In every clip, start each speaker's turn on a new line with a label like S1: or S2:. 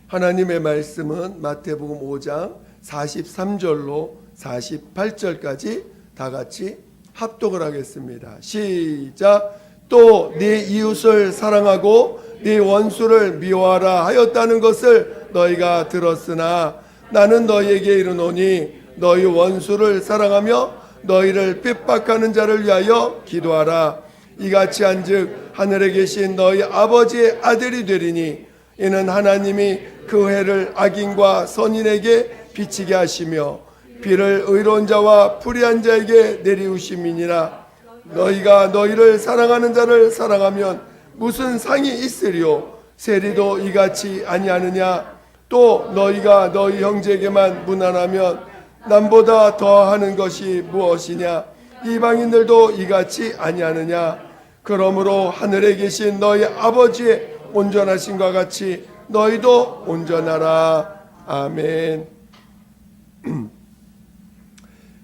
S1: 하나님의 말씀은 마태복음 5장 43절로 48절까지 다 같이 합독을 하겠습니다. 시작. 또 네 이웃을 사랑하고 네 원수를 미워하라 하였다는 것을 너희가 들었으나 나는 너희에게 이르노니 너희 원수를 사랑하며 너희를 핍박하는 자를 위하여 기도하라. 이같이 한즉 하늘에 계신 너희 아버지의 아들이 되리니 이는 하나님이 그 해를 악인과 선인에게 비치게 하시며 비를 의로운 자와 불의한 자에게 내리우심이니라. 너희가 너희를 사랑하는 자를 사랑하면 무슨 상이 있으리요? 세리도 이같이 아니하느냐? 또 너희가 너희 형제에게만 무난하면 남보다 더하는 것이 무엇이냐? 이방인들도 이같이 아니하느냐? 그러므로 하늘에 계신 너희 아버지의 온전하심과 같이 너희도 온전하라. 아멘.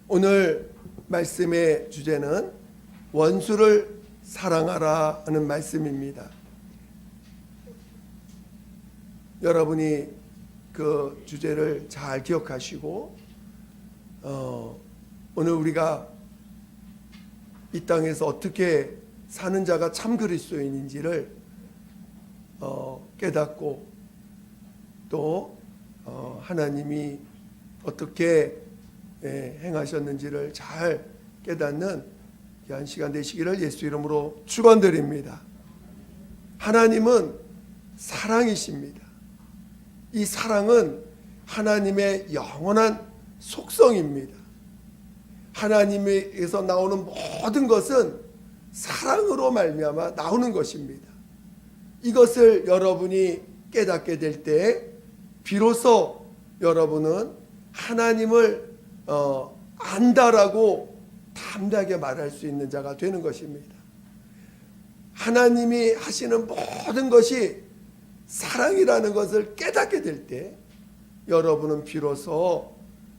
S1: 오늘 말씀의 주제는 원수를 사랑하라 하는 말씀입니다. 여러분이 그 주제를 잘 기억하시고 오늘 우리가 이 땅에서 어떻게 사는 자가 참 그리스도인인지를 깨닫고 또 하나님이 어떻게 행하셨는지를 잘 깨닫는 귀한 시간 되시기를 예수 이름으로 축원드립니다. 하나님은 사랑이십니다. 이 사랑은 하나님의 영원한 속성입니다. 하나님에게서 나오는 모든 것은 사랑으로 말미암아 나오는 것입니다. 이것을 여러분이 깨닫게 될 때 비로소 여러분은 하나님을 안다라고 담대하게 말할 수 있는 자가 되는 것입니다. 하나님이 하시는 모든 것이 사랑이라는 것을 깨닫게 될 때 여러분은 비로소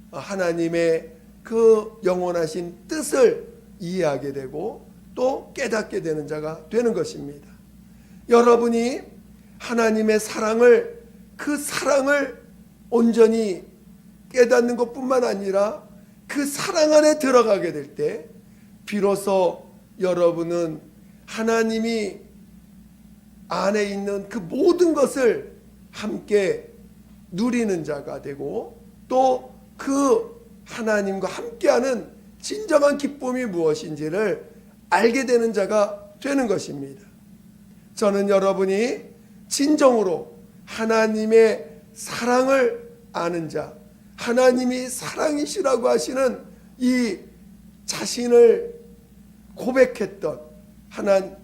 S1: 하나님의 그 영원하신 뜻을 이해하게 되고 또 깨닫게 되는 자가 되는 것입니다. 여러분이 하나님의 사랑을 그 사랑을 온전히 깨닫는 것뿐만 아니라 그 사랑 안에 들어가게 될 때 비로소 여러분은 하나님이 안에 있는 그 모든 것을 함께 누리는 자가 되고 또 그 하나님과 함께하는 진정한 기쁨이 무엇인지를 알게 되는 자가 되는 것입니다. 저는 여러분이 진정으로 하나님의 사랑을 아는 자, 하나님이 사랑이시라고 하시는 이 자신을 고백했던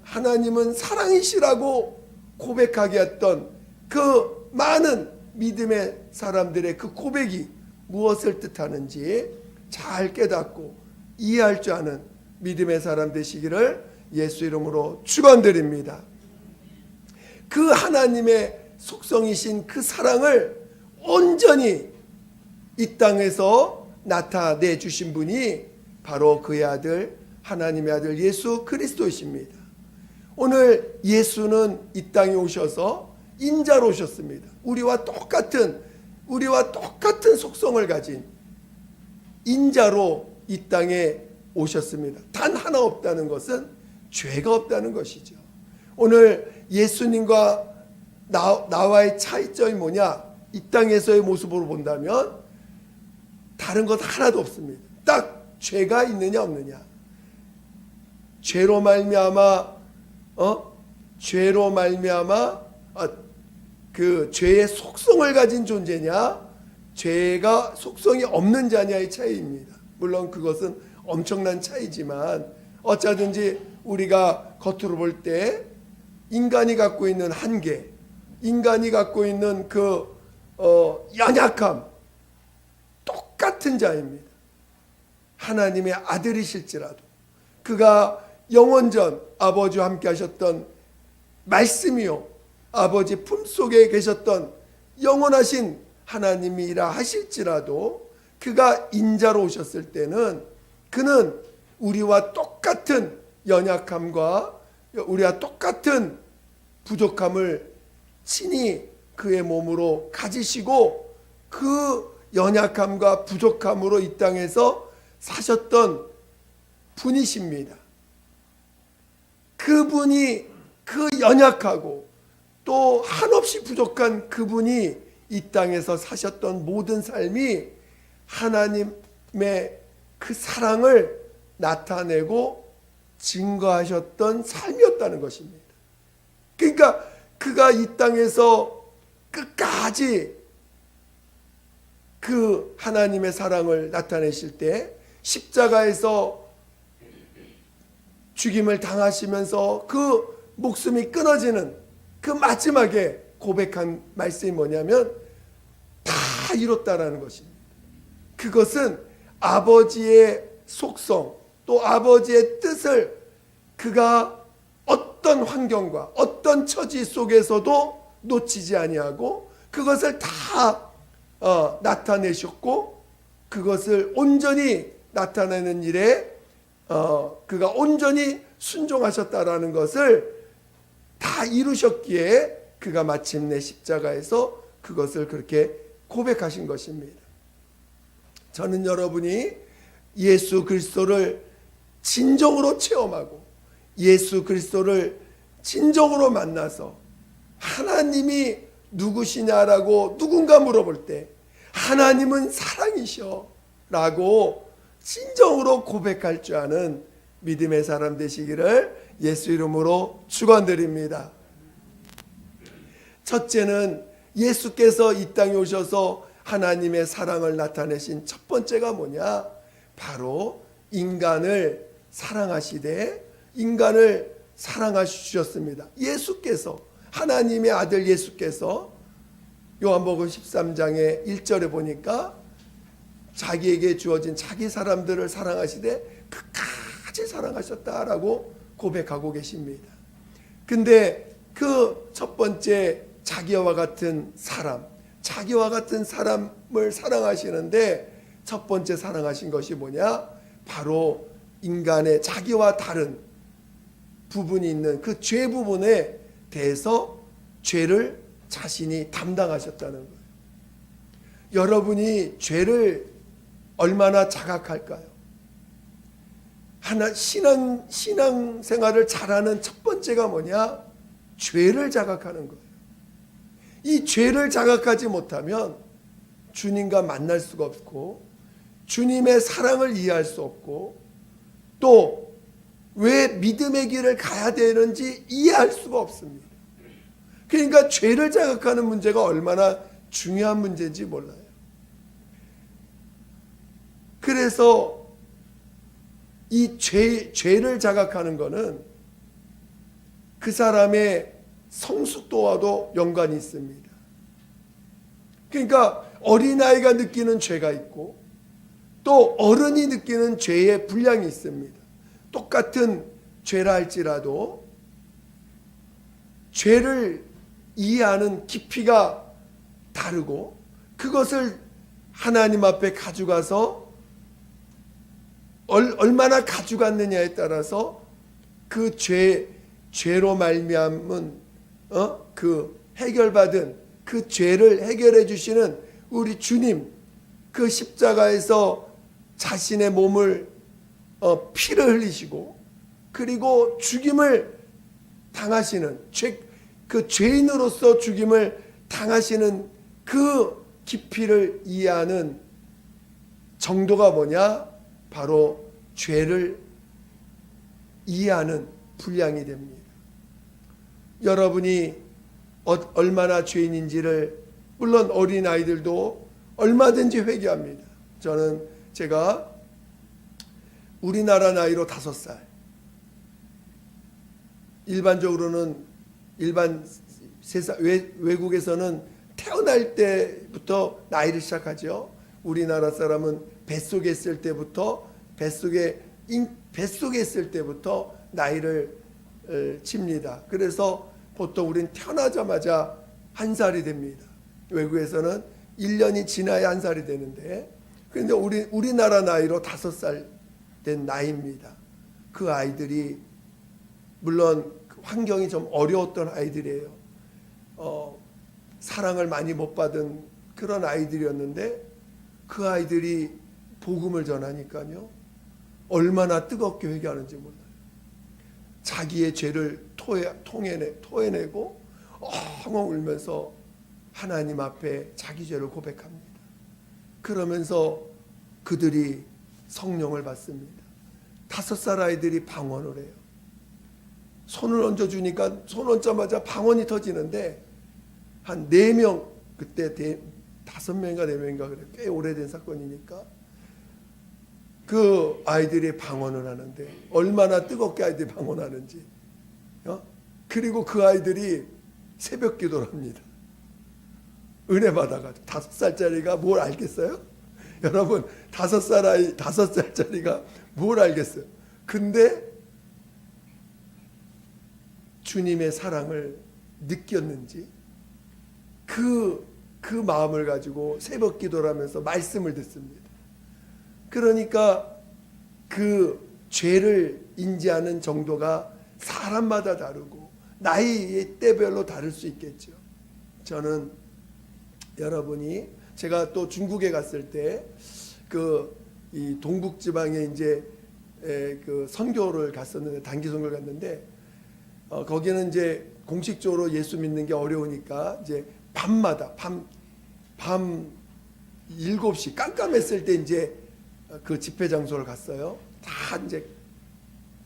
S1: 하나님은 사랑이시라고 고백하게 했던 그 많은 믿음의 사람들의 그 고백이 무엇을 뜻하는지 잘 깨닫고 이해할 줄 아는 믿음의 사람 되시기를 예수 이름으로 축원드립니다. 그 하나님의 속성이신 그 사랑을 온전히 이 땅에서 나타내 주신 분이 바로 그의 아들 하나님의 아들 예수 그리스도이십니다. 오늘 예수는 이 땅에 오셔서 인자로 오셨습니다. 우리와 똑같은 속성을 가진 인자로 이 땅에 오셨습니다. 단 하나 없다는 것은 죄가 없다는 것이죠. 오늘 예수님과 나와의 차이점이 뭐냐? 이 땅에서의 모습으로 본다면 다른 것 하나도 없습니다. 딱 죄가 있느냐 없느냐. 죄로 말미암아 그 죄의 속성을 가진 존재냐, 죄가 속성이 없는 자냐의 차이입니다. 물론 그것은 엄청난 차이지만 어쩌든지 우리가 겉으로 볼 때 인간이 갖고 있는 한계, 인간이 갖고 있는 그 연약함, 똑같은 자입니다. 하나님의 아들이실지라도 그가 영원전 아버지와 함께 하셨던 말씀이요 아버지 품속에 계셨던 영원하신 하나님이라 하실지라도 그가 인자로 오셨을 때는 그는 우리와 똑같은 연약함과 우리와 똑같은 부족함을 친히 그의 몸으로 가지시고 그 연약함과 부족함으로 이 땅에서 사셨던 분이십니다. 그분이 그 연약하고 또 한없이 부족한 그분이 이 땅에서 사셨던 모든 삶이 하나님의 그 사랑을 나타내고 증거하셨던 삶이었다는 것입니다. 그러니까 그가 이 땅에서 끝까지 그 하나님의 사랑을 나타내실 때 십자가에서 죽임을 당하시면서 그 목숨이 끊어지는 그 마지막에 고백한 말씀이 뭐냐면 다 이뤘다라는 것입니다. 그것은 아버지의 속성 또 아버지의 뜻을 그가 어떤 환경과 어떤 처지 속에서도 놓치지 아니하고 그것을 다 나타내셨고 그것을 온전히 나타내는 일에 그가 온전히 순종하셨다라는 것을 다 이루셨기에 그가 마침내 십자가에서 그것을 그렇게 고백하신 것입니다. 저는 여러분이 예수 그리스도를 진정으로 체험하고 예수 그리스도를 진정으로 만나서 하나님이 누구시냐라고 누군가 물어볼 때 하나님은 사랑이셔 라고 진정으로 고백할 줄 아는 믿음의 사람 되시기를 예수 이름으로 축원드립니다. 첫째는 예수께서 이 땅에 오셔서 하나님의 사랑을 나타내신 첫 번째가 뭐냐? 바로 인간을 사랑하시되 인간을 사랑하셨습니다. 예수께서 하나님의 아들 예수께서 요한복음 13장의 1절에 보니까 자기에게 주어진 자기 사람들을 사랑하시되 끝까지 사랑하셨다라고 고백하고 계십니다. 근데 그 첫 번째 자기와 같은 사람, 자기와 같은 사람을 사랑하시는데 첫 번째 사랑하신 것이 뭐냐? 바로 인간의 자기와 다른 부분이 있는 그 죄 부분에 대해서 죄를 자신이 담당하셨다는 거예요. 여러분이 죄를 얼마나 자각할까요? 신앙 생활을 잘하는 첫 번째가 뭐냐? 죄를 자각하는 거예요. 이 죄를 자각하지 못하면 주님과 만날 수가 없고 주님의 사랑을 이해할 수 없고 또 왜 믿음의 길을 가야 되는지 이해할 수가 없습니다. 그러니까 죄를 자각하는 문제가 얼마나 중요한 문제인지 몰라요. 그래서 이 죄를 자각하는 것은 그 사람의 성숙도와도 연관이 있습니다. 그러니까 어린아이가 느끼는 죄가 있고 또 어른이 느끼는 죄의 분량이 있습니다. 똑같은 죄라 할지라도 죄를 이해하는 깊이가 다르고 그것을 하나님 앞에 가져가서 얼마나 가져갔느냐에 따라서 그 죄로 말미암은 그 해결받은 그 죄를 해결해 주시는 우리 주님 그 십자가에서 자신의 몸을 피를 흘리시고 그리고 죽임을 당하시는 그 죄인으로서 죽임을 당하시는 그 깊이를 이해하는 정도가 뭐냐? 바로 죄를 이해하는 분량이 됩니다. 여러분이 얼마나 죄인인지를 물론 어린아이들도 얼마든지 회개합니다. 제가 우리나라 나이로 5살, 일반적으로는 외국에서는 태어날 때부터 나이를 시작하죠. 우리나라 사람은 뱃속에 있을 때부터 뱃속에 있을 때부터 나이를 칩니다. 그래서 보통 우린 태어나자마자 1살이 됩니다. 외국에서는 1년이 지나야 1살이 되는데 그런데 우리나라 나이로 5살 된 나이입니다. 그 아이들이 물론 환경이 좀 어려웠던 아이들이에요. 사랑을 많이 못 받은 그런 아이들이었는데 그 아이들이 복음을 전하니까요 얼마나 뜨겁게 회개하는지 몰라요. 자기의 죄를 토해내고 엉엉 울면서 하나님 앞에 자기 죄를 고백합니다. 그러면서 그들이 성령을 받습니다. 5살 아이들이 방언을 해요. 손을 얹어주니까 손 얹자마자 방언이 터지는데 한 4명, 그때 5명인가 4명인가 그래요. 꽤 오래된 사건이니까 그 아이들이 방언을 하는데 얼마나 뜨겁게 아이들이 방언하는지. 그리고 그 아이들이 새벽 기도를 합니다. 은혜 받아가지고. 5살짜리가 뭘 알겠어요? 여러분 5살짜리가 뭘 알겠어요? 근데 주님의 사랑을 느꼈는지 그 마음을 가지고 새벽 기도를 하면서 말씀을 듣습니다. 그러니까 그 죄를 인지하는 정도가 사람마다 다르고 나이의 때별로 다를 수 있겠죠. 저는 여러분이 제가 또 중국에 갔을 때 이 동북 지방에 이제 그 선교를 갔었는데 단기 선교를 갔는데 거기는 이제 공식적으로 예수 믿는 게 어려우니까 이제 밤마다 밤 7시 깜깜했을 때 이제 그 집회 장소를 갔어요. 다 이제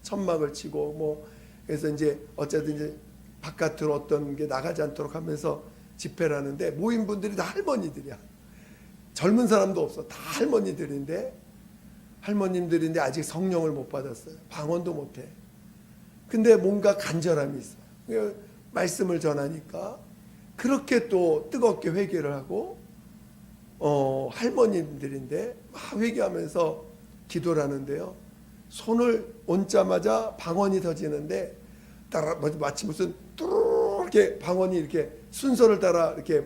S1: 천막을 치고 뭐 그래서 이제 어쨌든 이제 바깥으로 어떤 게 나가지 않도록 하면서 집회를 하는데 모인 분들이 다 할머니들이야. 젊은 사람도 없어. 다 할머님들인데 아직 성령을 못 받았어요. 방언도 못 해. 근데 뭔가 간절함이 있어. 말씀을 전하니까 그렇게 또 뜨겁게 회개를 하고 할머님들인데 막 회개하면서 기도를 하는데요. 손을 얹자마자 방언이 터지는데 따라 마치 무슨 뚜루 이렇게 방언이 이렇게 순서를 따라 이렇게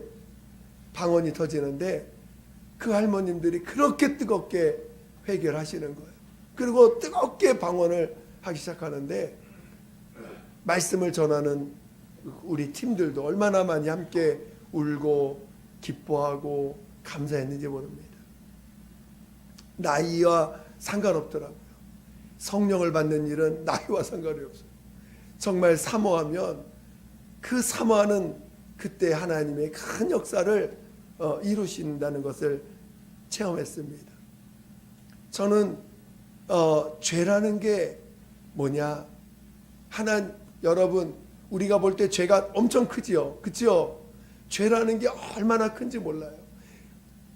S1: 방언이 터지는데 그 할머님들이 그렇게 뜨겁게 회개를 하시는 거예요. 그리고 뜨겁게 방언을 하기 시작하는데 말씀을 전하는 우리 팀들도 얼마나 많이 함께 울고 기뻐하고 감사했는지 모릅니다. 나이와 상관없더라고요. 성령을 받는 일은 나이와 상관이 없어요. 정말 사모하면 그 사모하는 그때 하나님의 큰 역사를 이루신다는 것을 체험했습니다. 저는 죄라는 게 뭐냐? 여러분 우리가 볼 때 죄가 엄청 크지요, 그렇죠? 죄라는 게 얼마나 큰지 몰라요.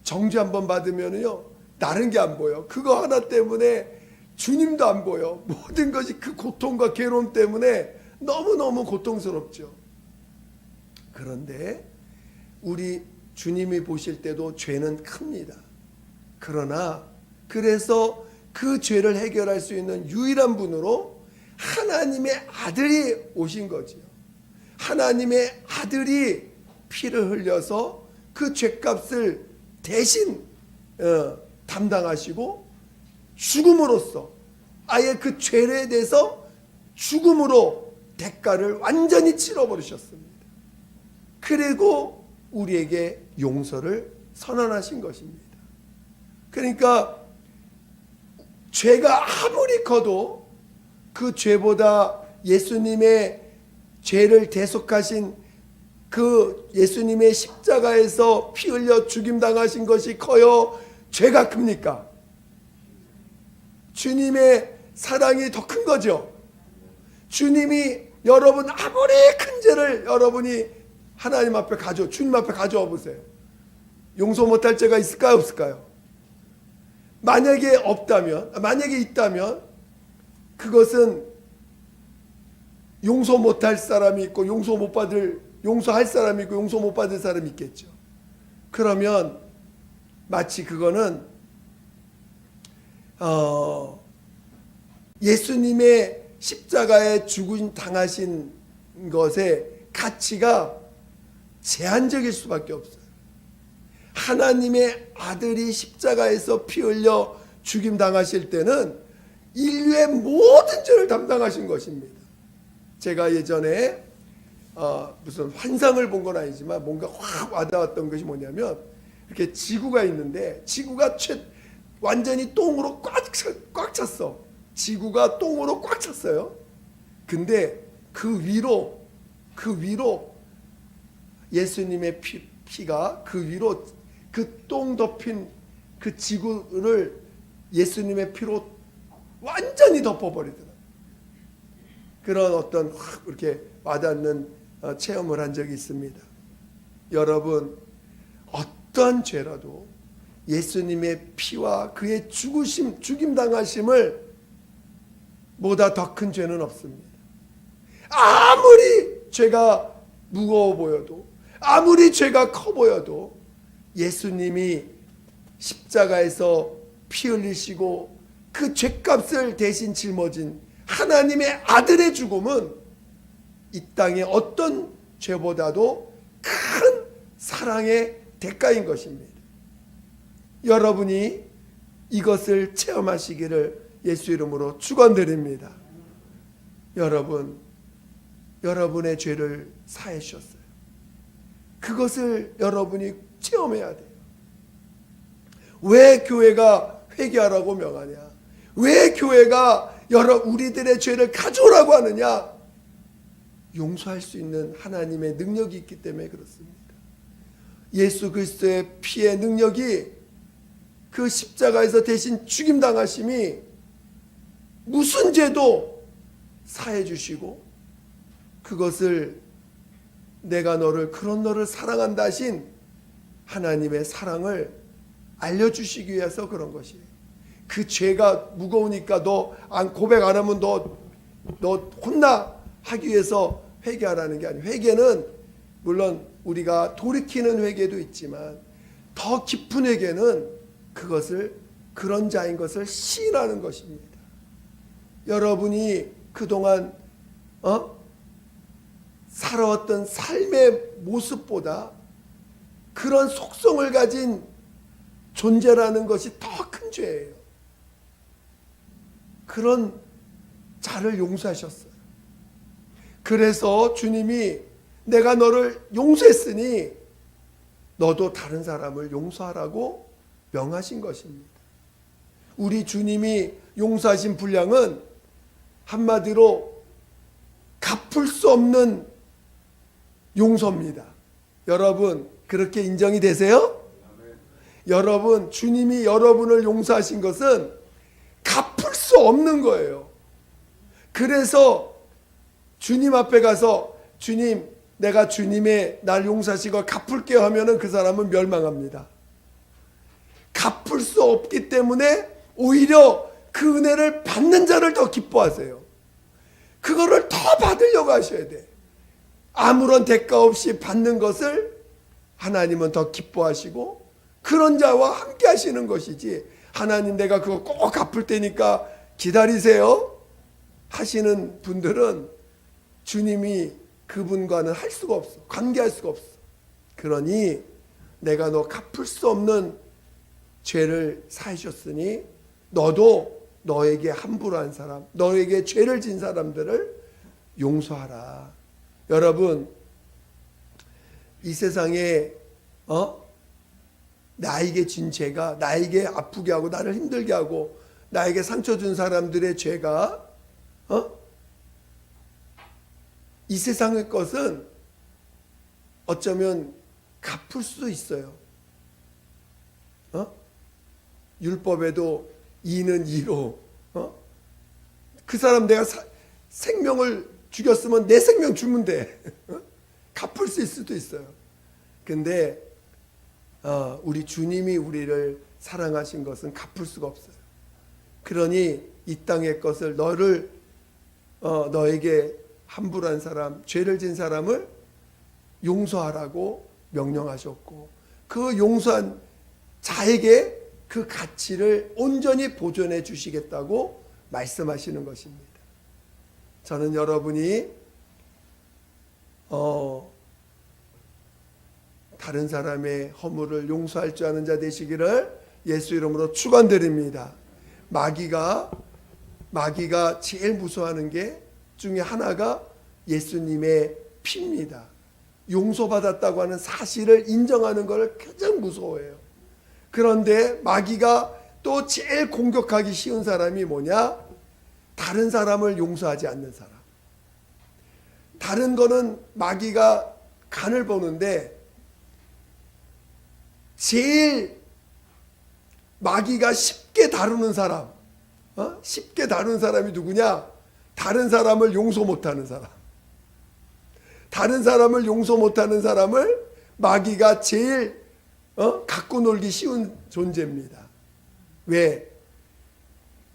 S1: 정죄 한번 받으면요 다른 게 안 보여. 그거 하나 때문에 주님도 안 보여. 모든 것이 그 고통과 괴로움 때문에 너무너무 고통스럽죠. 그런데 우리 주님이 보실 때도 죄는 큽니다. 그러나 그래서 그 죄를 해결할 수 있는 유일한 분으로 하나님의 아들이 오신 거지요. 하나님의 아들이 피를 흘려서 그 죄값을 대신 담당하시고 죽음으로써 아예 그 죄에 대해서 죽음으로 대가를 완전히 치러버리셨습니다. 그리고 우리에게 용서를 선언하신 것입니다. 그러니까 죄가 아무리 커도 그 죄보다 예수님의 죄를 대속하신 그 예수님의 십자가에서 피 흘려 죽임당하신 것이 커요? 죄가 큽니까? 주님의 사랑이 더 큰 거죠. 주님이 여러분 아무리 큰 죄를 여러분이 하나님 앞에 주님 앞에 가져와 보세요. 용서 못할 죄가 있을까요, 없을까요? 만약에 있다면 그것은 용서 못할 사람이 있고 용서할 사람이 있고 용서 못 받을 사람이 있겠죠. 그러면 마치 그거는 예수님의 십자가에 죽음 당하신 것의 가치가 제한적일 수밖에 없어요. 하나님의 아들이 십자가에서 피 흘려 죽임 당하실 때는 인류의 모든 죄를 담당하신 것입니다. 제가 예전에 무슨 환상을 본 건 아니지만 뭔가 확 와닿았던 것이 뭐냐면, 이렇게 지구가 있는데 지구가 완전히 똥으로 꽉 찼어. 지구가 똥으로 꽉 찼어요. 근데 그 위로 예수님의 피가 그 위로 그 똥 덮인 그 지구를 예수님의 피로 완전히 덮어버리더라. 그런 어떤 확 이렇게 와닿는 체험을 한 적이 있습니다. 여러분, 어떠한 죄라도 예수님의 피와 그의 죽임 당하심을 보다 더 큰 죄는 없습니다. 아무리 죄가 무거워 보여도, 아무리 죄가 커 보여도 예수님이 십자가에서 피 흘리시고 그 죄값을 대신 짊어진 하나님의 아들의 죽음은 이 땅의 어떤 죄보다도 큰 사랑의 대가인 것입니다. 여러분이 이것을 체험하시기를 예수 이름으로 축원드립니다. 여러분의 죄를 사해 주셨어요. 그것을 여러분이 체험해야 돼요. 왜 교회가 회개하라고 명하냐? 왜 교회가 우리들의 죄를 가져오라고 하느냐? 용서할 수 있는 하나님의 능력이 있기 때문에 그렇습니다. 예수 그리스도의 피의 능력이, 그 십자가에서 대신 죽임당하심이 무슨 죄도 사해 주시고, 그것을 내가 그런 너를 사랑한다 하신 하나님의 사랑을 알려주시기 위해서 그런 것이에요. 그 죄가 무거우니까 너 고백 안 하면 너 혼나 하기 위해서 회개하라는 게 아니에요. 회개는 물론 우리가 돌이키는 회개도 있지만 더 깊은 회개는 그런 자인 것을 시인하는 것입니다. 여러분이 그동안 살아왔던 삶의 모습보다 그런 속성을 가진 존재라는 것이 더 큰 죄예요. 그런 자를 용서하셨어요. 그래서 주님이 내가 너를 용서했으니 너도 다른 사람을 용서하라고 명하신 것입니다. 우리 주님이 용서하신 분량은 한마디로 갚을 수 없는 용서입니다. 여러분, 그렇게 인정이 되세요? 여러분, 주님이 여러분을 용서하신 것은 갚을 수 없는 거예요. 그래서 주님 앞에 가서 주님, 내가 주님의 날 용서하시고 갚을게요 하면은 그 사람은 멸망합니다. 갚을 수 없기 때문에 오히려 그 은혜를 받는 자를 더 기뻐하세요. 그거를 더 받으려고 하셔야 돼. 아무런 대가 없이 받는 것을 하나님은 더 기뻐하시고 그런 자와 함께 하시는 것이지, 하나님 내가 그거 꼭 갚을 테니까 기다리세요 하시는 분들은 주님이 그분과는 할 수가 없어. 관계할 수가 없어. 그러니 내가 너 갚을 수 없는 죄를 사하셨으니 너도 너에게 함부로 한 사람, 너에게 죄를 진 사람들을 용서하라. 여러분, 이 세상에 나에게 진 죄가 나에게 아프게 하고 나를 힘들게 하고 나에게 상처 준 사람들의 죄가 이 세상의 것은 어쩌면 갚을 수도 있어요. 율법에도 이는 이로 그 사람 내가 생명을 죽였으면 내 생명 주면 돼. 갚을 수 있을 수도 있어요. 근데 우리 주님이 우리를 사랑하신 것은 갚을 수가 없어요. 그러니 이 땅의 것을 너에게 함부로 한 사람, 죄를 진 사람을 용서하라고 명령하셨고 그 용서한 자에게 그 가치를 온전히 보존해 주시겠다고 말씀하시는 것입니다. 저는 여러분이 다른 사람의 허물을 용서할 줄 아는 자 되시기를 예수 이름으로 축원드립니다. 마귀가 제일 무서워하는 게 중에 하나가 예수님의 핍니다. 용서받았다고 하는 사실을 인정하는 걸 가장 무서워해요. 그런데 마귀가 또 제일 공격하기 쉬운 사람이 뭐냐? 다른 사람을 용서하지 않는 사람. 다른 거는 마귀가 간을 보는데 제일 마귀가 쉽게 다루는 사람, 쉽게 다루는 사람이 누구냐? 다른 사람을 용서 못하는 사람. 다른 사람을 용서 못하는 사람을 마귀가 제일 갖고 놀기 쉬운 존재입니다. 왜?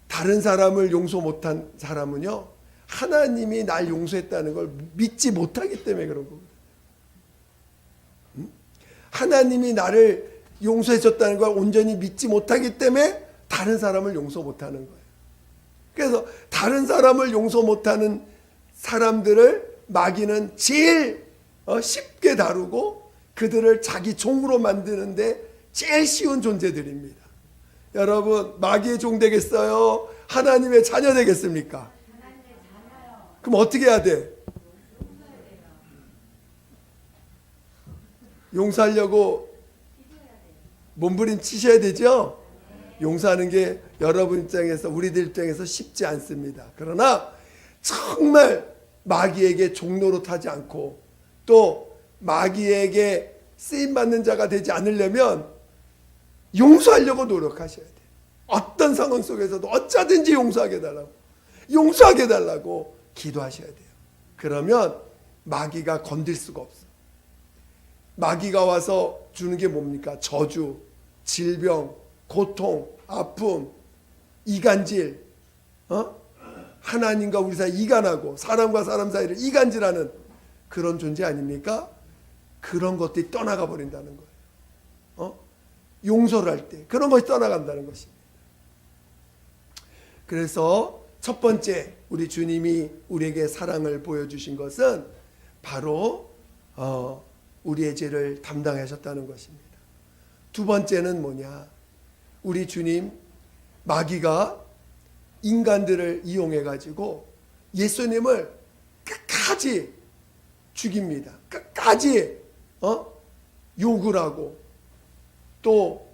S1: 다른 사람을 용서 못한 사람은요, 하나님이 날 용서했다는 걸 믿지 못하기 때문에 그런 거거든요. 하나님이 나를 용서해 줬다는 걸 온전히 믿지 못하기 때문에 다른 사람을 용서 못하는 거예요. 그래서 다른 사람을 용서 못하는 사람들을 마귀는 제일 쉽게 다루고 그들을 자기 종으로 만드는데 제일 쉬운 존재들입니다. 여러분, 마귀의 종 되겠어요? 하나님의 자녀 되겠습니까? 그럼 어떻게 해야 돼? 용서하려고 몸부림치셔야 되죠? 용서하는 게 여러분 입장에서, 우리들 입장에서 쉽지 않습니다. 그러나 정말 마귀에게 종노릇하지 않고 또 마귀에게 쓰임받는 자가 되지 않으려면 용서하려고 노력하셔야 돼요. 어떤 상황 속에서도 어쩌든지 용서하게 달라고 기도하셔야 돼요. 그러면 마귀가 건들 수가 없어. 마귀가 와서 주는 게 뭡니까? 저주, 질병, 고통, 아픔, 이간질, 하나님과 우리 사이 이간하고 사람과 사람 사이를 이간질하는 그런 존재 아닙니까? 그런 것들이 떠나가 버린다는 거예요. 용서를 할 때 그런 것이 떠나간다는 것입니다. 그래서 첫 번째 우리 주님이 우리에게 사랑을 보여주신 것은 바로 우리의 죄를 담당하셨다는 것입니다. 두 번째는 뭐냐? 우리 주님, 마귀가 인간들을 이용해 가지고 예수님을 끝까지 죽입니다. 끝까지 욕을 하고 또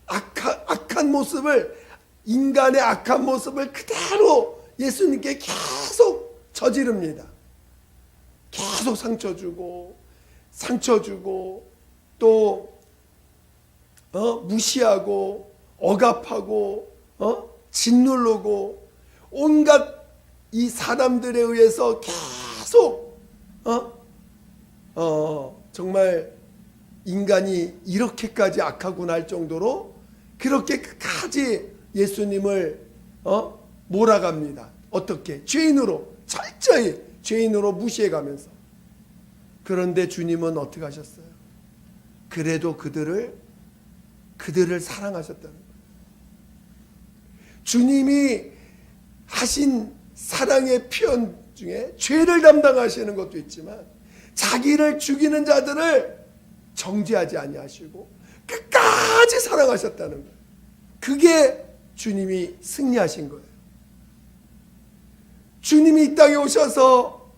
S1: 악한 모습을, 인간의 악한 모습을 그대로 예수님께 계속 저지릅니다. 계속 상처 주고 또 무시하고 억압하고 짓누르고 온갖 이 사람들에 의해서 계속 정말 인간이 이렇게까지 악하구나 할 정도로 그렇게 끝까지 예수님을 몰아갑니다. 어떻게? 죄인으로, 철저히 죄인으로 무시해가면서. 그런데 주님은 어떻게 하셨어요? 그래도 그들을 사랑하셨다는 거예요. 주님이 하신 사랑의 표현 중에 죄를 담당하시는 것도 있지만 자기를 죽이는 자들을 정죄하지 아니하시고 끝까지 사랑하셨다는 거예요. 그게 주님이 승리하신 거예요. 주님이 이 땅에 오셔서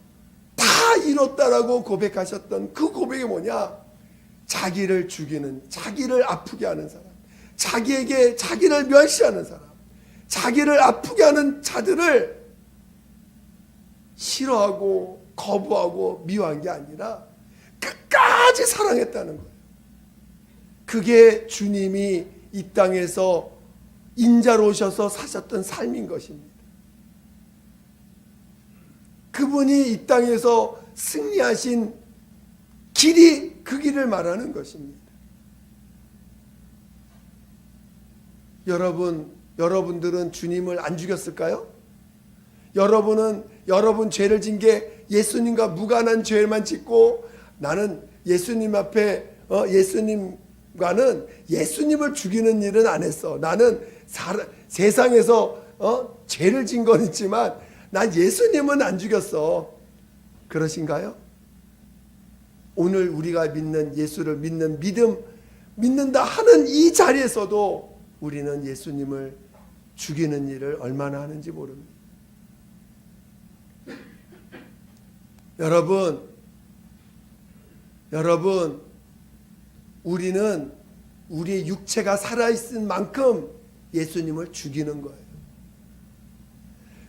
S1: 다 이뤘다라고 고백하셨던 그 고백이 뭐냐? 자기를 죽이는, 자기를 아프게 하는 사람, 자기에게 자기를 멸시하는 사람, 자기를 아프게 하는 자들을 싫어하고 거부하고 미워한 게 아니라 끝까지 사랑했다는 거예요. 그게 주님이 이 땅에서 인자로 오셔서 사셨던 삶인 것입니다. 그분이 이 땅에서 승리하신 길이 그 길을 말하는 것입니다. 여러분들은 주님을 안 죽였을까요? 여러분은 여러분 죄를 진 게 예수님과 무관한 죄만 짓고 나는 예수님 앞에 예수님과는 예수님을 죽이는 일은 안 했어. 나는 세상에서 죄를 진 건 있지만 난 예수님은 안 죽였어. 그러신가요? 오늘 우리가 믿는 예수를 믿는다 하는 이 자리에서도 우리는 예수님을 죽이는 일을 얼마나 하는지 모릅니다. 여러분, 우리는 우리의 육체가 살아있은 만큼 예수님을 죽이는 거예요.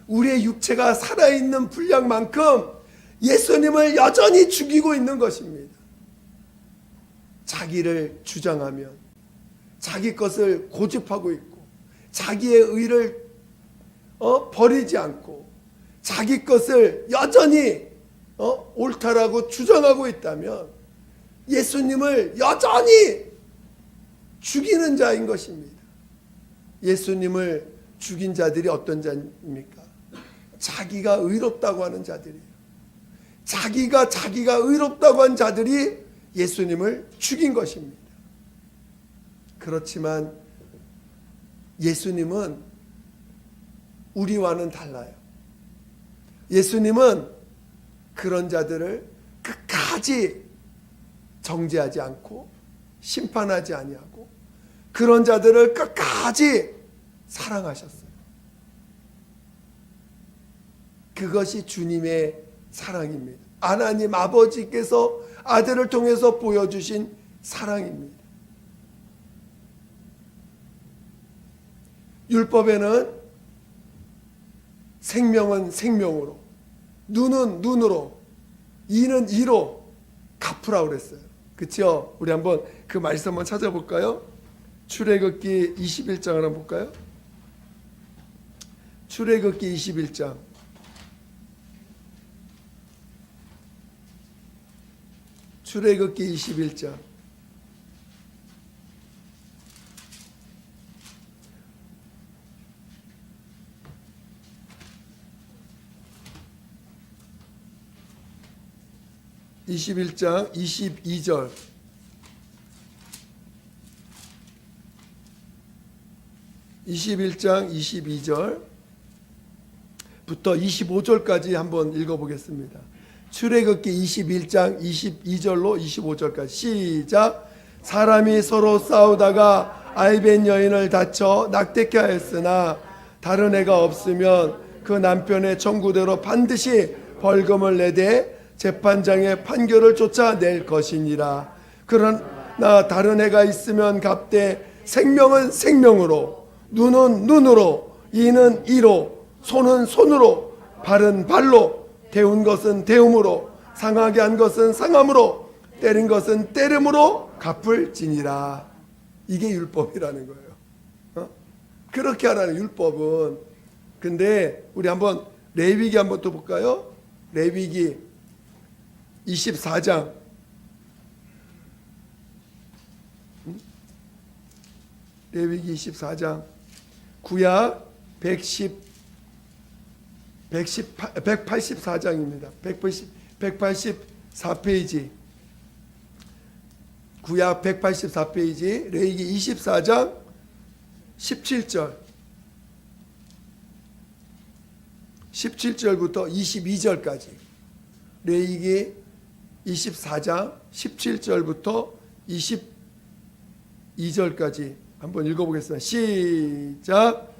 S1: 우리의 육체가 살아있는 분량만큼 예수님을 여전히 죽이고 있는 것입니다. 자기를 주장하면, 자기 것을 고집하고 있고, 자기의 의를 버리지 않고, 자기 것을 여전히 옳다라고 주장하고 있다면 예수님을 여전히 죽이는 자인 것입니다. 예수님을 죽인 자들이 어떤 자입니까? 자기가 의롭다고 하는 자들이에요. 자기가 의롭다고 한 자들이 예수님을 죽인 것입니다. 그렇지만 예수님은 우리와는 달라요. 예수님은 그런 자들을 끝까지 정죄하지 않고 심판하지 아니하고 그런 자들을 끝까지 사랑하셨어요. 그것이 주님의 사랑입니다. 하나님 아버지께서 아들을 통해서 보여주신 사랑입니다. 율법에는 생명은 생명으로, 눈은 눈으로, 이는 이로 갚으라고 그랬어요. 그렇죠? 우리 한번 그 말씀 한번 찾아볼까요? 출애굽기 21장을 한번 볼까요? 출애굽기 21장. 출애굽기 21장. (21장) 22절. 21장 22절부터 25절까지 한번 읽어보겠습니다. 출애굽기 21장 22절로 25절까지 시작. 사람이 서로 싸우다가 아이벤 여인을 다쳐 낙태케 하였으나 다른 애가 없으면 그 남편의 청구대로 반드시 벌금을 내되 재판장의 판결을 쫓아낼 것이니라. 그러나 다른 애가 있으면 갚되 생명은 생명으로, 눈은 눈으로, 이는 이로, 손은 손으로, 발은 발로, 태운 것은 태움으로, 상하게 한 것은 상함으로, 때린 것은 때림으로 갚을지니라. 이게 율법이라는 거예요. 그렇게 하라는 율법은. 근데 우리 한번 레위기 한번 또 볼까요? 레위기 24장. 레위기 24장. 구약 184장입니다. 184페이지. 구약 184페이지. 레위기 24장 17절. 17절부터 22절까지. 레위기 24장 17절부터 22절까지 한번 읽어보겠습니다. 시작.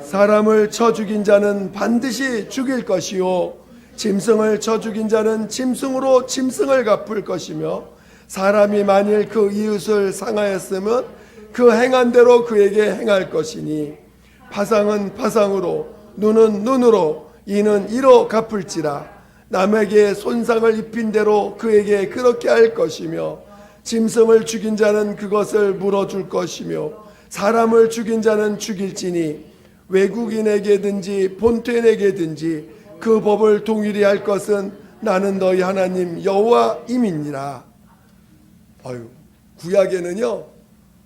S1: 사람을 쳐 죽인 자는 반드시 죽일 것이요 짐승을 쳐 죽인 자는 짐승으로 짐승을 갚을 것이며 사람이 만일 그 이웃을 상하였으면 그 행한 대로 그에게 행할 것이니 파상은 파상으로, 눈은 눈으로, 이는 이로 갚을지라. 남에게 손상을 입힌 대로 그에게 그렇게 할 것이며 짐승을 죽인 자는 그것을 물어줄 것이며 사람을 죽인 자는 죽일지니 외국인에게든지 본토인에게든지 그 법을 동일히 할 것은 나는 너희 하나님 여호와임이니라. 아유, 구약에는요,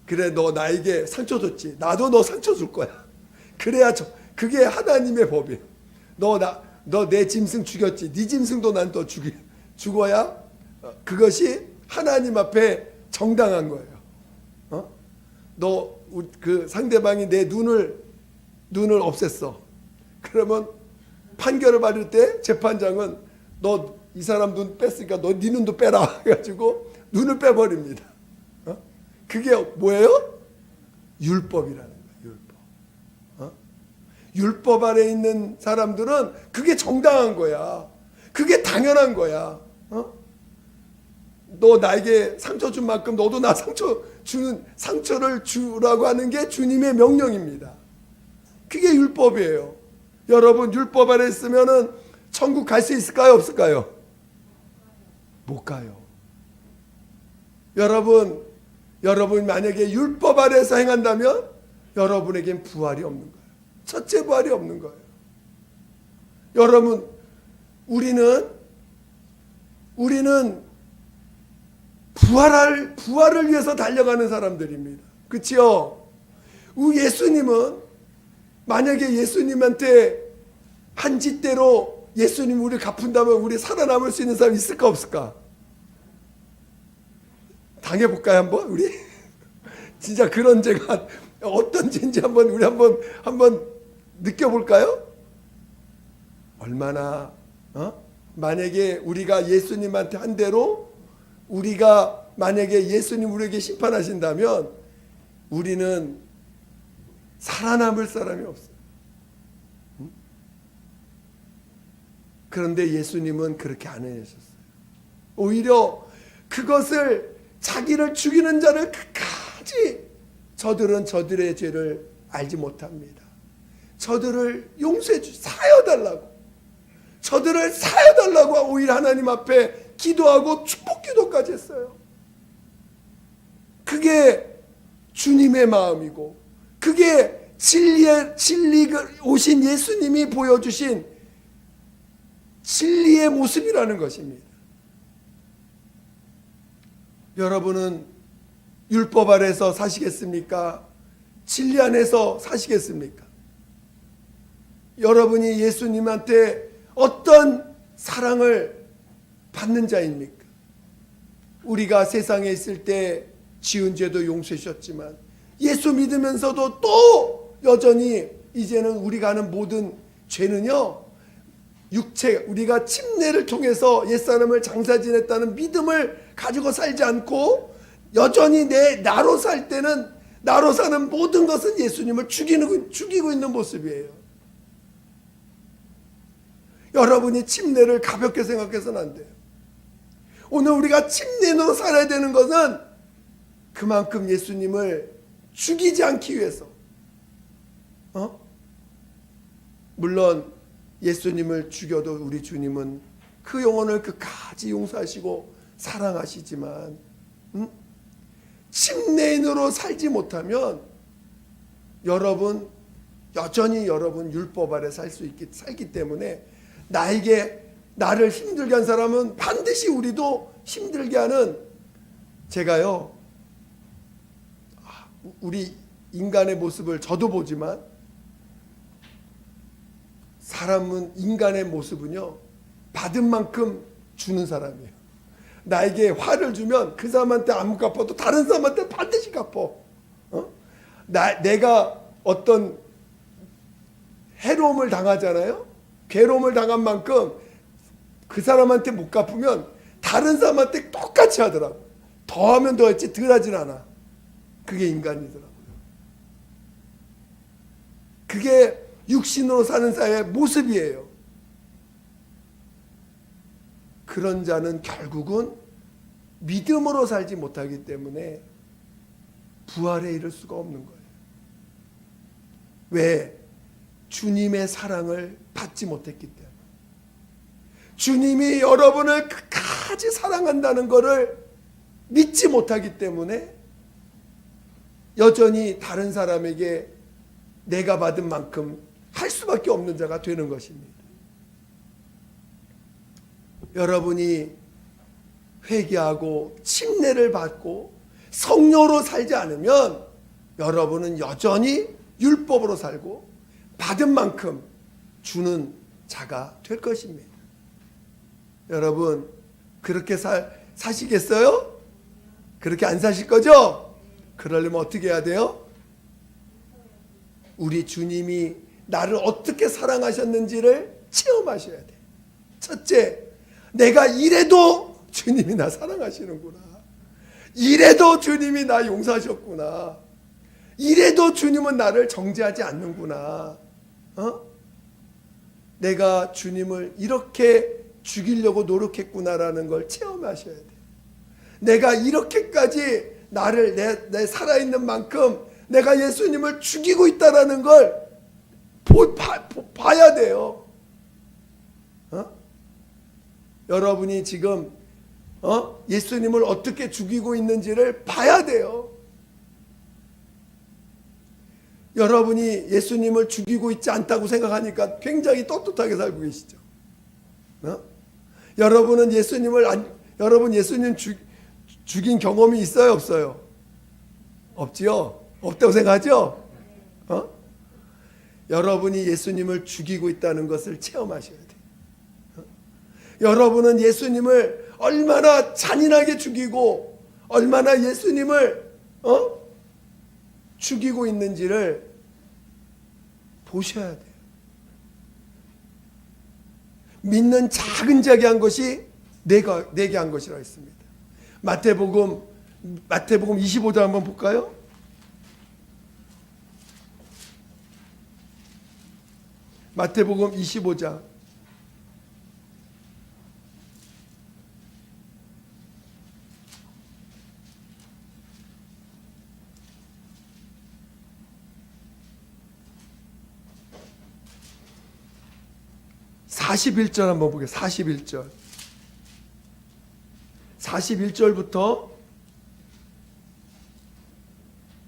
S1: 그래 너 나에게 상처 줬지, 나도 너 상처 줄 거야. 그래야 그게 하나님의 법이에요. 너 내 짐승 죽였지, 네 짐승도 난 또 죽어야 그것이 하나님 앞에 정당한 거예요. 너 그 상대방이 내 눈을 없앴어. 그러면 판결을 받을 때 재판장은 너 이 사람 눈 뺐으니까 너 네 눈도 빼라 해가지고 눈을 빼버립니다. 그게 뭐예요? 율법이라는 거예요. 율법. 율법 아래 있는 사람들은 그게 정당한 거야. 그게 당연한 거야. 너 나에게 상처 준 만큼 너도 나 상처를 주라고 하는 게 주님의 명령입니다. 그게 율법이에요. 여러분, 율법 아래 있으면은 천국 갈 수 있을까요? 없을까요? 못 가요. 여러분 만약에 율법 아래에서 행한다면 여러분에겐 부활이 없는 거예요. 첫째 부활이 없는 거예요. 여러분, 우리는 부활을 위해서 달려가는 사람들입니다. 그렇죠? 예수님은 만약에 예수님한테 한 짓대로 예수님 우리 갚은다면 우리 살아남을 수 있는 사람 있을까 없을까? 당해볼까요 한번 우리? 진짜 그런 죄가 어떤 죄인지 우리 한번 느껴볼까요? 얼마나 만약에 우리가 예수님한테 한 대로 우리가 만약에 예수님 우리에게 심판하신다면 우리는 살아남을 사람이 없어요. 그런데 예수님은 그렇게 안 해주셨어요. 오히려 그것을 자기를 죽이는 자를 끝까지 저들은 저들의 죄를 알지 못합니다. 저들을 용서해 사여달라고 저들을 사여달라고 오히려 하나님 앞에 기도하고 축복 기도까지 했어요. 그게 주님의 마음이고 그게 진리 오신 예수님이 보여주신 진리의 모습이라는 것입니다. 여러분은 율법 아래서 사시겠습니까? 진리 안에서 사시겠습니까? 여러분이 예수님한테 어떤 사랑을 받는 자입니까? 우리가 세상에 있을 때 지은 죄도 용서해 주셨지만 예수 믿으면서도 또 여전히 이제는 우리가 하는 모든 죄는요, 우리가 침례를 통해서 옛사람을 장사 지냈다는 믿음을 가지고 살지 않고 여전히 나로 살 때는 나로 사는 모든 것은 예수님을 죽이고 있는 모습이에요. 여러분이 침례를 가볍게 생각해서는 안 돼요. 오늘 우리가 침례로 살아야 되는 것은 그만큼 예수님을 죽이지 않기 위해서. 물론 예수님을 죽여도 우리 주님은 그 영혼을 끝까지 용서하시고 사랑하시지만 침례인으로 살지 못하면 여전히 여러분 율법 아래 살기 때문에 나를 힘들게 한 사람은 반드시 우리도 힘들게 하는 제가요 우리 인간의 모습을 저도 보지만 사람은 인간의 모습은요 받은 만큼 주는 사람이에요. 나에게 화를 주면 그 사람한테 안 갚아도 다른 사람한테 반드시 갚어. 내가 어떤 해로움을 당하잖아요. 괴로움을 당한 만큼 그 사람한테 못 갚으면 다른 사람한테 똑같이 하더라고. 더하면 더했지 덜 하진 않아. 그게 인간이더라고요. 그게 육신으로 사는 자의 모습이에요. 그런 자는 결국은 믿음으로 살지 못하기 때문에 부활에 이를 수가 없는 거예요. 왜? 주님의 사랑을 받지 못했기 때문에. 주님이 여러분을 끝까지 사랑한다는 것을 믿지 못하기 때문에 여전히 다른 사람에게 내가 받은 만큼 할 수밖에 없는 자가 되는 것입니다. 여러분이 회개하고 침례를 받고 성령으로 살지 않으면 여러분은 여전히 율법으로 살고 받은 만큼 주는 자가 될 것입니다. 여러분 그렇게 사시겠어요? 그렇게 안 사실 거죠? 그러려면 어떻게 해야 돼요? 우리 주님이 나를 어떻게 사랑하셨는지를 체험하셔야 돼. 첫째, 내가 이래도 주님이 나 사랑하시는구나. 이래도 주님이 나 용서하셨구나. 이래도 주님은 나를 정죄하지 않는구나. 내가 주님을 이렇게 죽이려고 노력했구나라는 걸 체험하셔야 돼요. 내가 이렇게까지 나를 내 살아있는 만큼 내가 예수님을 죽이고 있다라는 걸 봐야 돼요. 여러분이 지금 예수님을 어떻게 죽이고 있는지를 봐야 돼요. 여러분이 예수님을 죽이고 있지 않다고 생각하니까 굉장히 떳떳하게 살고 계시죠. 여러분은 여러분 예수님 죽인 경험이 있어요, 없어요? 없지요? 없다고 생각하죠? 여러분이 예수님을 죽이고 있다는 것을 체험하셔야 돼요. 여러분은 예수님을 얼마나 잔인하게 죽이고 얼마나 예수님을 죽이고 있는지를 보셔야 돼요. 믿는 작은 자에게 한 것이 내게 한 것이라고 했습니다. 마태복음 25장 한번 볼까요? 마태복음 25장 41절 한번 보겠습니다. 41절. 41절부터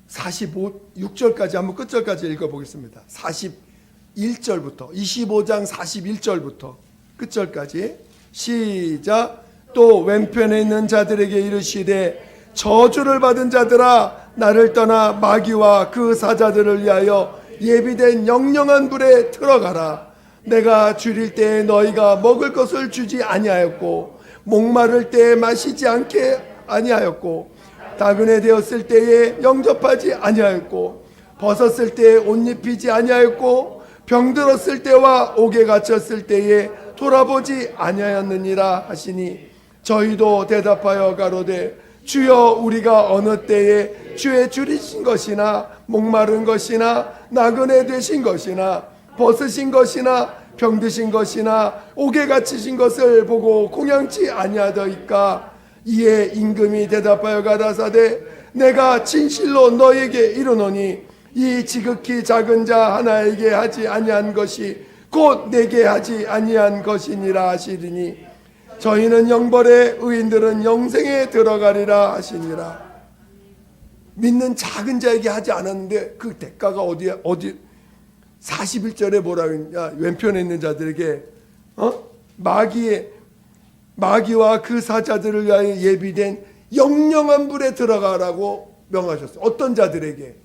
S1: 46절까지 한번 끝절까지 읽어보겠습니다. 41절부터 25장 41절부터 끝절까지 시작. 또 왼편에 있는 자들에게 이르시되 저주를 받은 자들아 나를 떠나 마귀와 그 사자들을 위하여 예비된 영영한 불에 들어가라. 내가 줄일 때에 너희가 먹을 것을 주지 아니하였고 목마를 때에 마시지 않게 아니하였고 나그네 되었을 때에 영접하지 아니하였고 벗었을 때에 옷 입히지 아니하였고 병들었을 때와 옥에 갇혔을 때에 돌아보지 아니하였느니라 하시니 저희도 대답하여 가로되 주여 우리가 어느 때에 주의 줄이신 것이나 목마른 것이나 나그네 되신 것이나 벗으신 것이나 병드신 것이나 옥에 갇히신 것을 보고 공양치 아니하더이까. 이에 임금이 대답하여 가라사대 내가 진실로 너에게 이르노니 이 지극히 작은 자 하나에게 하지 아니한 것이 곧 내게 하지 아니한 것이니라 하시리니 저희는 영벌에 의인들은 영생에 들어가리라 하시니라. 믿는 작은 자에게 하지 않았는데 그 대가가 어디 41절에 뭐라 그러냐. 왼편에 있는 자들에게 마귀와 그 사자들을 위하여 예비된 영영한 불에 들어가라고 명하셨어요. 어떤 자들에게?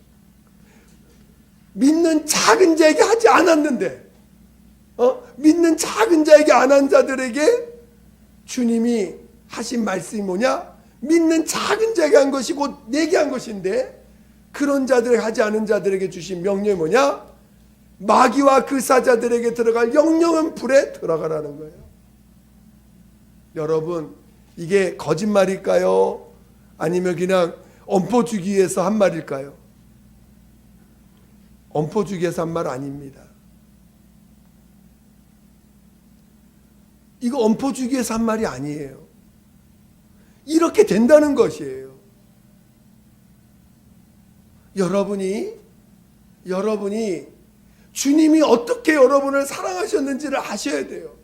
S1: 믿는 작은 자에게 하지 않았는데 믿는 작은 자에게 안 한 자들에게 주님이 하신 말씀이 뭐냐? 믿는 작은 자에게 한 것이 곧 내게 한 것인데 그런 자들에게 하지 않은 자들에게 주신 명령이 뭐냐? 마귀와 그 사자들에게 들어갈 영영한 불에 들어가라는 거예요. 여러분 이게 거짓말일까요? 아니면 그냥 엄포 주기 위해서 한 말일까요? 엄포 주기 위해서 한 말 아닙니다. 이거 엄포 주기 위해서 한 말이 아니에요. 이렇게 된다는 것이에요. 여러분이 주님이 어떻게 여러분을 사랑하셨는지를 아셔야 돼요.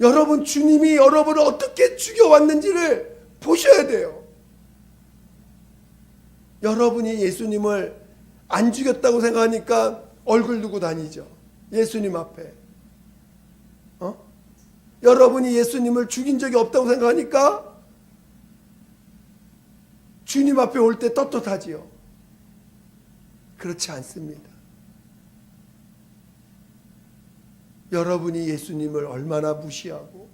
S1: 여러분 주님이 여러분을 어떻게 죽여왔는지를 보셔야 돼요. 여러분이 예수님을 안 죽였다고 생각하니까 얼굴 두고 다니죠. 예수님 앞에. 여러분이 예수님을 죽인 적이 없다고 생각하니까 주님 앞에 올 때 떳떳하지요. 그렇지 않습니다. 여러분이 예수님을 얼마나 무시하고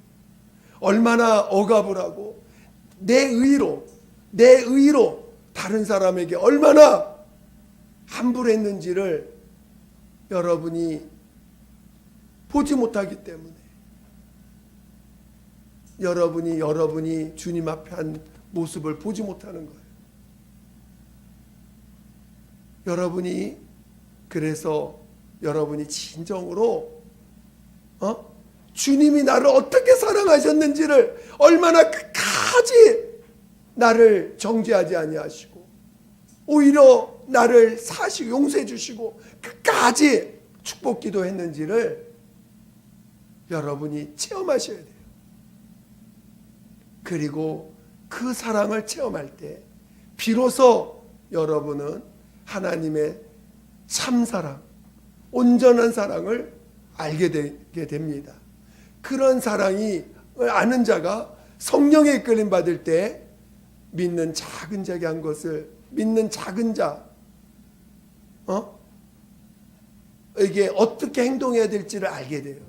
S1: 얼마나 억압을 하고 내 의로 다른 사람에게 얼마나 함부로 했는지를 여러분이 보지 못하기 때문에 여러분이 주님 앞에 한 모습을 보지 못하는 거예요. 그래서 여러분이 진정으로 주님이 나를 어떻게 사랑하셨는지를, 얼마나 끝까지 나를 정죄하지 아니하시고 오히려 나를 사시고 용서해 주시고 끝까지 축복 기도했는지를 여러분이 체험하셔야 돼요. 그리고 그 사랑을 체험할 때 비로소 여러분은 하나님의 참사랑, 온전한 사랑을 알게 되게 됩니다. 그런 사랑이 아는 자가 성령에 이끌림 받을 때 믿는 작은 자에게 한 것을, 믿는 작은 자 이게 어떻게 행동해야 될지를 알게 돼요.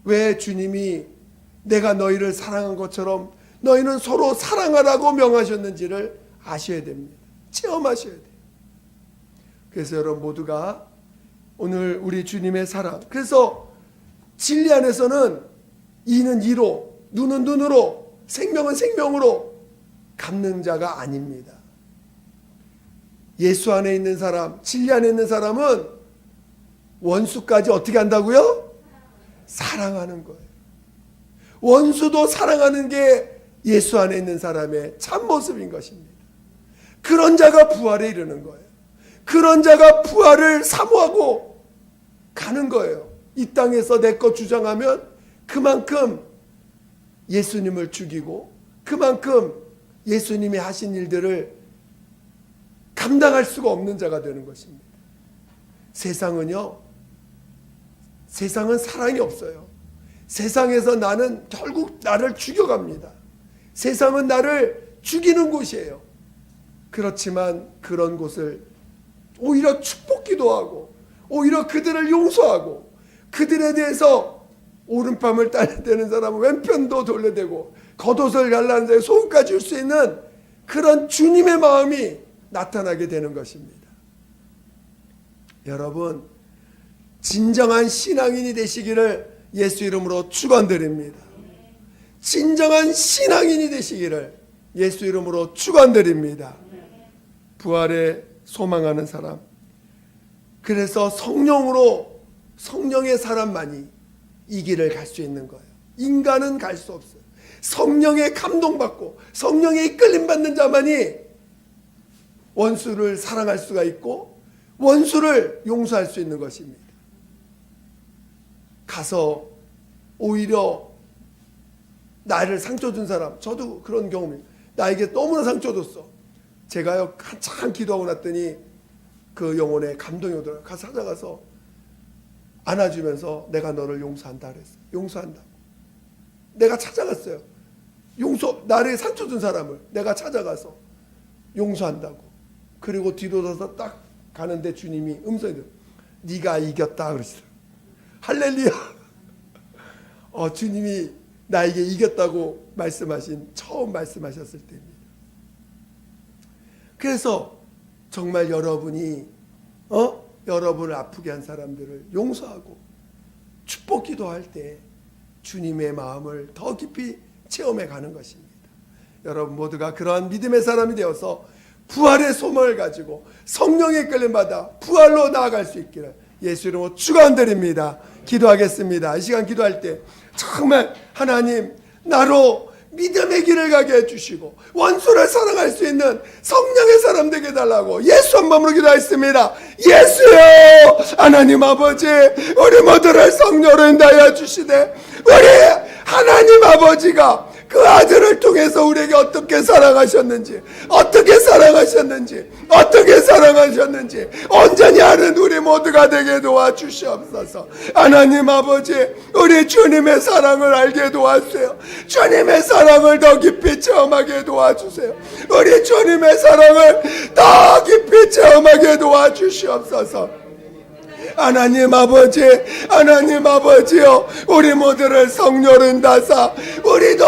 S1: 왜 주님이 내가 너희를 사랑한 것처럼 너희는 서로 사랑하라고 명하셨는지를 아셔야 됩니다. 체험하셔야 돼요. 그래서 여러분 모두가 오늘 우리 주님의 사랑, 그래서 진리 안에서는 이는 이로, 눈은 눈으로, 생명은 생명으로 갚는 자가 아닙니다. 예수 안에 있는 사람, 진리 안에 있는 사람은 원수까지 어떻게 한다고요? 사랑하는 거예요. 원수도 사랑하는 게 예수 안에 있는 사람의 참모습인 것입니다. 그런 자가 부활에 이르는 거예요. 그런 자가 부활을 사모하고 가는 거예요. 이 땅에서 내 것 주장하면 그만큼 예수님을 죽이고 그만큼 예수님이 하신 일들을 감당할 수가 없는 자가 되는 것입니다. 세상은요, 세상은 사랑이 없어요. 세상에서 나는 결국 나를 죽여갑니다. 세상은 나를 죽이는 곳이에요. 그렇지만 그런 곳을 오히려 축복기도 하고 오히려 그들을 용서하고 그들에 대해서 오른밤을 딸려대는 사람은 왼편도 돌려대고 겉옷을 갈라는 자에 소금까지 줄 수 있는 그런 주님의 마음이 나타나게 되는 것입니다. 여러분, 진정한 신앙인이 되시기를 예수 이름으로 축원드립니다. 진정한 신앙인이 되시기를 예수 이름으로 축원드립니다. 부활에 소망하는 사람, 그래서 성령으로, 성령의 사람만이 이 길을 갈 수 있는 거예요. 인간은 갈 수 없어요. 성령에 감동받고 성령에 이끌림 받는 자만이 원수를 사랑할 수가 있고 원수를 용서할 수 있는 것입니다. 가서 오히려 나를 상처 준 사람, 저도 그런 경험입니다. 나에게 너무나 상처 줬어. 제가요 한참 기도하고 났더니 그 영혼에 감동이 오더라고요. 가서 찾아가서 안아주면서 내가 너를 용서한다 그랬어요. 용서한다. 내가 찾아갔어요. 나를 상처 준 사람을 내가 찾아가서 용서한다고. 그리고 뒤돌아서 딱 가는데 주님이 음성이 들어요. 네가 이겼다 그러시더라고요. 할렐루야. 주님이 나에게 이겼다고 처음 말씀하셨을 때입니다. 그래서 정말 여러분이 여러분을 아프게 한 사람들을 용서하고 축복 기도할 때 주님의 마음을 더 깊이 체험해 가는 것입니다. 여러분 모두가 그러한 믿음의 사람이 되어서 부활의 소망을 가지고 성령의 이끌림 받아 부활로 나아갈 수 있기를 예수 이름으로 축원드립니다. 기도하겠습니다. 이 시간 기도할 때 정말 하나님 나로 믿음의 길을 가게 해주시고 원수를 사랑할 수 있는 성령의 사람 되게 해달라고 예수 한 번으로 기도했습니다. 예수여, 하나님 아버지, 우리 모두를 성령으로 인도하여 주시되 우리 하나님 아버지가 그 아들을 통해서 우리에게 어떻게 사랑하셨는지 온전히 아는 우리 모두가 되게 도와주시옵소서. 하나님 아버지, 우리 주님의 사랑을 알게 도와주세요. 주님의 사랑을 더 깊이 체험하게 도와주세요. 우리 주님의 사랑을 더 깊이 체험하게 도와주시옵소서. 하나님 아버지요, 우리 모두를 성령으로 인도하사 우리도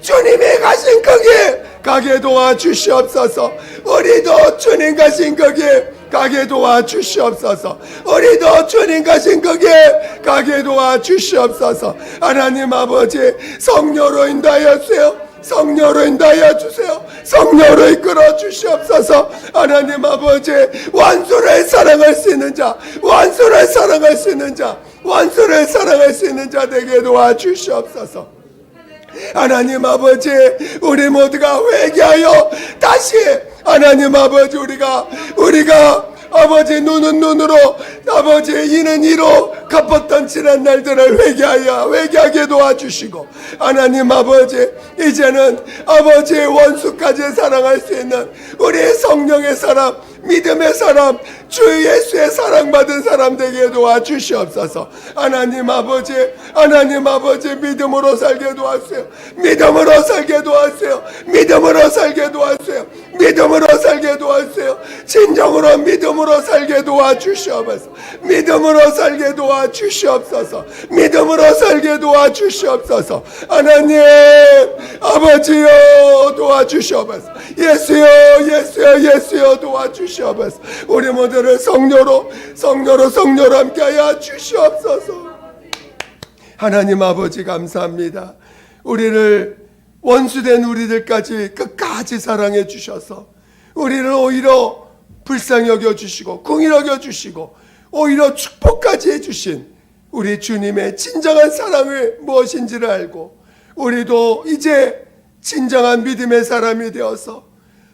S1: 주님이 가신 거기에 가게 도와주시옵소서. 우리도 주님 가신 거기에 가게 도와주시옵소서. 우리도 주님 가신 거기에 가게 도와주시옵소서. 하나님 아버지, 성령으로 인도하여 주세요. 성령으로 인도하여 주세요. 성령으로 이끌어 주시옵소서. 하나님 아버지, 원수를 사랑할 수 있는 자, 원수를 사랑할 수 있는 자, 원수를 사랑할 수 있는 자 되게 도와주시옵소서. 하나님 아버지, 우리 모두가 회개하여 다시 하나님 아버지, 우리가 아버지, 눈은 눈으로, 아버지, 이는 이로 갚았던 지난 날들을 회개하게 도와주시고, 하나님 아버지, 이제는 아버지의 원수까지 사랑할 수 있는 우리의 성령의 사람, 믿음의 사람, 주 예수의 사랑받은 사람 되게 도와주시옵소서. 하나님 아버지, 믿음으로 살게 도와주세요. 믿음으로 살게 도와주세요. 믿음으로 살게 도와주세요. 믿음으로 살게 도와주세요. 진정으로 믿음으로 살게 도와주시옵소서. 믿음으로 살게 도와주시옵소서. 믿음으로 살게 도와주시옵소서. 하나님 아버지여 도와주시옵소서. 예수여 도와주시옵소서. 우리 모두를 성령으로 함께하여 주시옵소서. 하나님 아버지, 감사합니다. 우리를 원수된 우리들까지 끝까지 사랑해 주셔서 우리를 오히려 불쌍히 여겨주시고 긍휼히 여겨주시고 오히려 축복까지 해주신 우리 주님의 진정한 사랑이 무엇인지를 알고, 우리도 이제 진정한 믿음의 사람이 되어서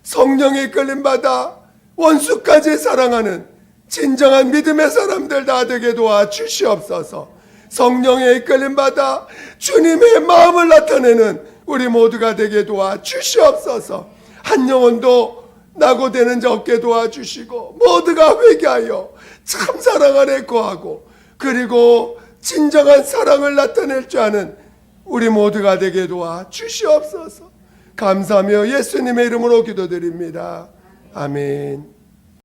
S1: 성령의 이끌림받아 원수까지 사랑하는 진정한 믿음의 사람들 다 되게 도와주시옵소서. 성령의 이끌림받아 주님의 마음을 나타내는 우리 모두가 되게 도와주시옵소서. 한 영혼도 낙오되는 자 없게 도와주시고, 모두가 회개하여 참 사랑 안에 거하고, 그리고 진정한 사랑을 나타낼 줄 아는 우리 모두가 되게 도와주시옵소서. 감사하며 예수님의 이름으로 기도드립니다. 아멘.